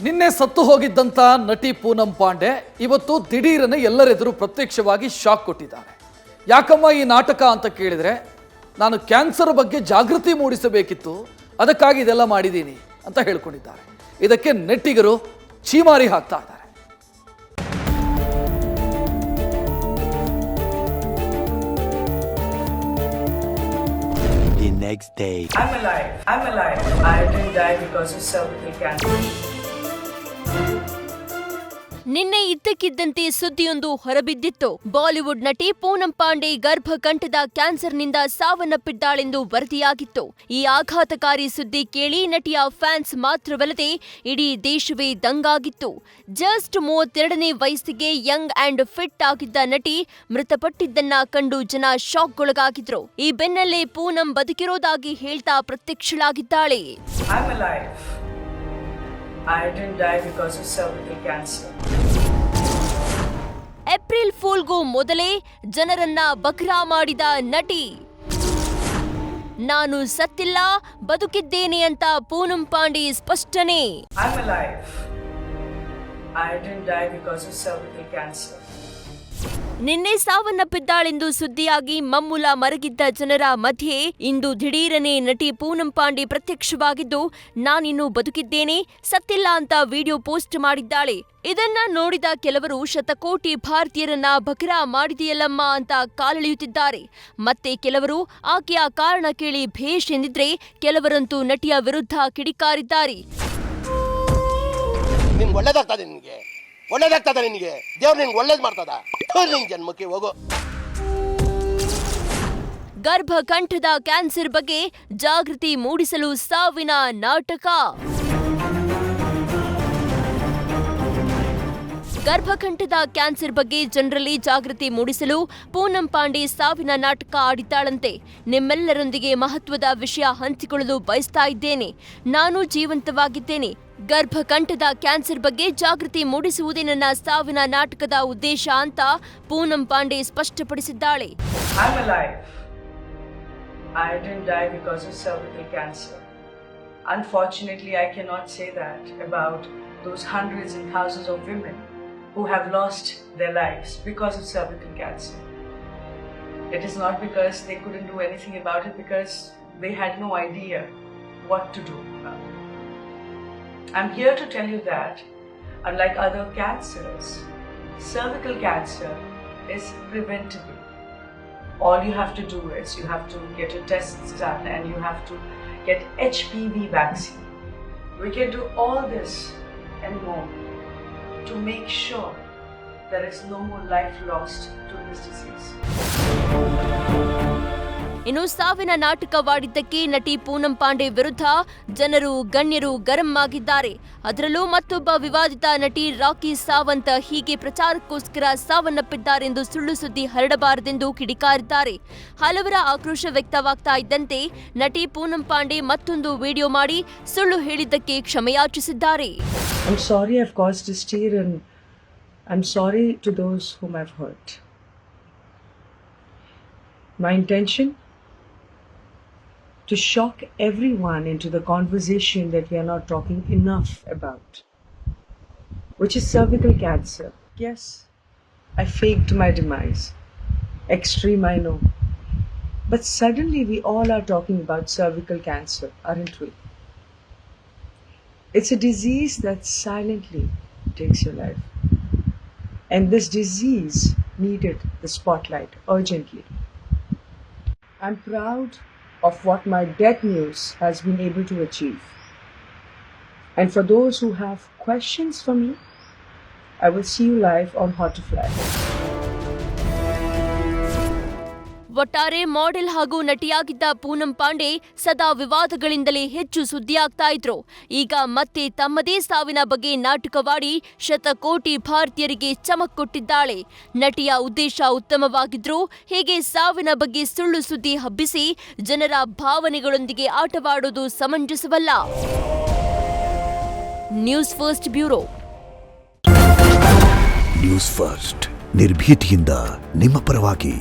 ನಿನ್ನೆ ಸತ್ತು ಹೋಗಿದ್ದಂತ ನಟಿ ಪೂನಂ ಪಾಂಡೆ ಇವತ್ತು ದಿಢೀರನೆ ಎಲ್ಲರೆದುರು ಪ್ರತ್ಯಕ್ಷವಾಗಿ ಶಾಕ್ ಕೊಟ್ಟಿದ್ದಾರೆ. ಯಾಕಮ್ಮ ಈ ನಾಟಕ ಅಂತ ಕೇಳಿದ್ರೆ ನಾನು ಕ್ಯಾನ್ಸರ್ ಬಗ್ಗೆ ಜಾಗೃತಿ ಮೂಡಿಸಬೇಕಿತ್ತು, ಅದಕ್ಕಾಗಿ ಇದೆಲ್ಲ ಮಾಡಿದ್ದೀನಿ ಅಂತ ಹೇಳ್ಕೊಂಡಿದ್ದಾರೆ. ಇದಕ್ಕೆ ನೆಟ್ಟಿಗರು ಛೀಮಾರಿ ಹಾಕ್ತಾ ಇದ್ದಾರೆ. The next day. I'm alive. I didn't die because of cervical cancer. ನಿನ್ನೆ ಇದ್ದಕ್ಕಿದ್ದಂತೆ ಸುದ್ದಿಯೊಂದು ಹೊರಬಿದ್ದಿತ್ತು. ಬಾಲಿವುಡ್ ನಟಿ ಪೂನಂ ಪಾಂಡೆ ಗರ್ಭಕಂಠದ ಕ್ಯಾನ್ಸರ್ನಿಂದ ಸಾವನ್ನಪ್ಪಿದ್ದಾಳೆಂದು ವರದಿಯಾಗಿತ್ತು. ಈ ಆಘಾತಕಾರಿ ಸುದ್ದಿ ಕೇಳಿ ನಟಿಯ ಫ್ಯಾನ್ಸ್ ಮಾತ್ರವಲ್ಲದೆ ಇಡೀ ದೇಶವೇ ದಂಗಾಗಿತ್ತು. ಜಸ್ಟ್ 32ನೇ ವಯಸ್ಸಿಗೆ ಯಂಗ್ ಅಂಡ್ ಫಿಟ್ ಆಗಿದ್ದ ನಟಿ ಮೃತಪಟ್ಟಿದ್ದನ್ನ ಕಂಡು ಜನ ಶಾಕ್ಗೊಳಗಾಗಿದ್ರು. ಈ ಬೆನ್ನಲ್ಲೇ ಪೂನಂ ಬದುಕಿರೋದಾಗಿ ಹೇಳ್ತಾ ಪ್ರತ್ಯಕ್ಷಳಾಗಿದ್ದಾಳೆ. I'm alive. I didn't die because of cervical cancer. April ಫೂಲ್ಗೂ ಮೊದಲೇ ಜನರನ್ನ ಬಕ್ರಾ ಮಾಡಿದ ನಟಿ. ನಾನು ಸತ್ತಿಲ್ಲ, ಬದುಕಿದ್ದೇನೆ ಅಂತ ಪೂನಂ ಪಾಂಡೆ ಸ್ಪಷ್ಟನೆ. I'm alive. I didn't die because of cervical cancer. ನಿನ್ನೆ ಸಾವನ್ನಪ್ಪಿದ್ದಾಳೆಂದು ಸುದ್ದಿಯಾಗಿ ಮಮ್ಮುಲ ಮರಗಿದ್ದ ಜನರ ಮಧ್ಯೆ ಇಂದು ದಿಢೀರನೆ ನಟಿ ಪೂನಂ ಪಾಂಡೆ ಪ್ರತ್ಯಕ್ಷವಾಗಿದ್ದು, ನಾನಿನ್ನು ಬದುಕಿದ್ದೇನೆ, ಸತ್ತಿಲ್ಲ ಅಂತ ವಿಡಿಯೋ ಪೋಸ್ಟ್ ಮಾಡಿದ್ದಾಳೆ. ಇದನ್ನ ನೋಡಿದ ಕೆಲವರು ಶತಕೋಟಿ ಭಾರತೀಯರನ್ನ ಬಕ್ರಾ ಮಾಡಿದೆಯಲ್ಲಮ್ಮ ಅಂತ ಕಾಲೆಳೆಯುತ್ತಿದ್ದಾರೆ. ಮತ್ತೆ ಕೆಲವರು ಆಕೆಯ ಕಾರಣ ಕೇಳಿ ಭೇಷ್ ಎಂದಿದ್ರೆ, ಕೆಲವರಂತೂ ನಟಿಯ ವಿರುದ್ಧ ಕಿಡಿಕಾರಿದ್ದಾರೆ. ಒಳ್ಳೇದಾಗ್ತದ ನಿನಗೆ, ದೇವ್ರು ನಿನ್ಗೆ ಒಳ್ಳೇದು ಮಾಡ್ತದ, ನಿನ್ ಜನ್ಮಕ್ಕೆ ಹೋಗೋ. ಗರ್ಭಕಂಠದ ಕ್ಯಾನ್ಸರ್ ಬಗ್ಗೆ ಜಾಗೃತಿ ಮೂಡಿಸಲು ಸಾವಿನ ನಾಟಕ. ಗರ್ಭಕಂಠದ ಕ್ಯಾನ್ಸರ್ ಬಗ್ಗೆ ಜನರಲ್ಲಿ ಜಾಗೃತಿ ಮೂಡಿಸಲು ಪೂನಂ ಪಾಂಡೆ ಸಾವಿನ ನಾಟಕ ಆಡಿದ್ದಾಳಂತೆ. ನಿಮ್ಮೆಲ್ಲರೊಂದಿಗೆ ಮಹತ್ವದ ವಿಷಯ ಹಂಚಿಕೊಳ್ಳಲು ಬಯಸ್ತಾ ಇದ್ದೇನೆ. ನಾನು ಜೀವಂತವಾಗಿದ್ದೇನೆ. ಗರ್ಭಕಂಠದ ಕ್ಯಾನ್ಸರ್ ಬಗ್ಗೆ ಜಾಗೃತಿ ಮೂಡಿಸುವುದೇ ನನ್ನ ಸಾವಿನ ನಾಟಕದ ಉದ್ದೇಶ ಅಂತ Poonam Pandey ಸ್ಪಷ್ಟಪಡಿಸಿದ್ದಾಳೆ. I'm alive. I didn't die because of cervical cancer. Unfortunately, I cannot say that about those hundreds and thousands of women who have lost their lives because of cervical cancer. It is not because they couldn't do anything about it, because they had no idea what to do about it. I'm here to tell you that, unlike other cancers, cervical cancer is preventable. All you have to do is you have to get your tests done and you have to get HPV vaccine. We can do all this and more to make sure there is no more life lost to this disease. ಇನ್ನು ಸಾವಿನ ನಾಟಕವಾಡಿದ್ದಕ್ಕೆ ನಟಿ ಪೂನಂ ಪಾಂಡೆ ವಿರುದ್ಧ ಜನರು ಗಣ್ಯರು ಗರಂ ಆಗಿದ್ದಾರೆ. ಅದರಲ್ಲೂ ಮತ್ತೊಬ್ಬ ವಿವಾದಿತ ನಟಿ ರಾಕಿ ಸಾವಂತ್ ಹೀಗೆ ಪ್ರಚಾರಕ್ಕೋಸ್ಕರ ಸಾವನ್ನಪ್ಪಿದ್ದಾರೆಂದು ಸುಳ್ಳು ಸುದ್ದಿ ಹರಡಬಾರದೆಂದು ಕಿಡಿಕಾರಿದ್ದಾರೆ. ಹಲವರ ಆಕ್ರೋಶ ವ್ಯಕ್ತವಾಗ್ತಾ ಇದ್ದಂತೆ ನಟಿ ಪೂನಂ ಪಾಂಡೆ ಮತ್ತೊಂದು ವಿಡಿಯೋ ಮಾಡಿ ಸುಳ್ಳು ಹೇಳಿದ್ದಕ್ಕೆ ಕ್ಷಮೆಯಾಚಿಸಿದ್ದಾರೆ. I'm sorry I've caused this tear and I'm sorry to those whom I've hurt. My intention to shock everyone into the conversation that we are not talking enough about, which is cervical cancer. Yes, I faked my demise. Extreme, I know. But suddenly we all are talking about cervical cancer, aren't we? It's a disease that silently takes your life. And this disease needed the spotlight urgently. I'm proud of what my death news has been able to achieve. And for those who have questions for me, I will see you live on Hot to Fly. ಒಟ್ಟಾರೆ model ಹಾಗೂ ನಟಿಯಾಗಿದ್ದ ಪೂನಂ ಪಾಂಡೆ ಸದಾ ವಿವಾದಗಳಿಂದಲೇ ಹೆಚ್ಚು ಸುದ್ದಿಯಾಗ್ತಾ ಇದ್ರು. ಈಗ ಮತ್ತೆ ತಮ್ಮದೇ ಸಾವಿನ ಬಗ್ಗೆ ನಾಟಕವಾಡಿ ಶತಕೋಟಿ ಭಾರತೀಯರಿಗೆ ಚಮಕ್ ಕೊಟ್ಟಿದ್ದಾಳೆ. ನಟಿಯ ಉದ್ದೇಶ ಉತ್ತಮವಾಗಿದ್ರು ಹೀಗೆ ಸಾವಿನ ಬಗ್ಗೆ ಸುಳ್ಳು ಸುದ್ದಿ ಹಬ್ಬಿಸಿ ಜನರ ಭಾವನೆಗಳೊಂದಿಗೆ ಆಟವಾಡೋದು ಸಮಂಜಸವಲ್ಲ. News First bureau. News First ನಿರ್ಭೀತಿಯಿಂದ ನಿಮ್ಮ ಪರವಾಗಿ.